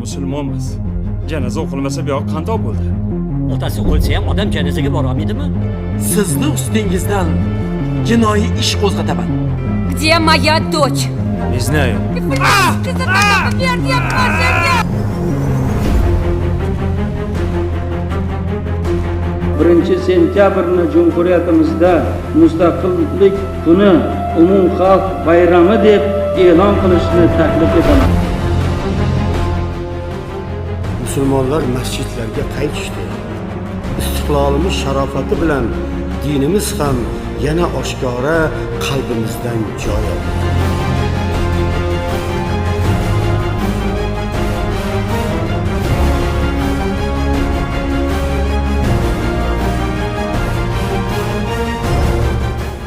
musulmonmiz. Janoza o'qilmasa bu yoq qandoq bo'ldi? Otasi o'lsa ham odam janozaga borolmaydimi? Sizni ustingizdan jinoiy ish qo'zg'ataman. Где моя дочь? Не знаю. Birinchi sentyabrni Jumhuriyatimizda Mustaqillik kuni umumxalq bayrami deb e'lon qilishni taklif etaman. Musulmonlar masjidlarga qaytishdi. Istiqlolimiz sharofati bilan dinimiz ham yana oshkora qalbimizdan joy oldi.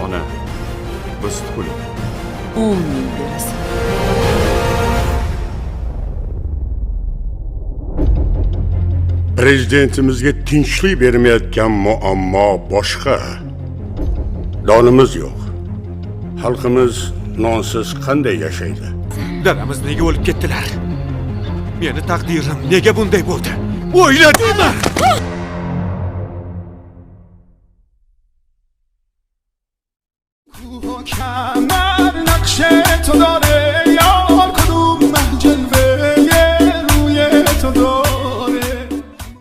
Ona, biz tuquli. 10 ming berasan. Prezidentimizga tinchlik bermayotgan muammo boshqa. Donimiz yo'q. Xalqimiz nonsiz qanday yashaydi? Dadamiz nega o'lib ketdilar? Meni taqdirim nega bunday bo'ldi? O'yladingmi? کمر نقش تو داره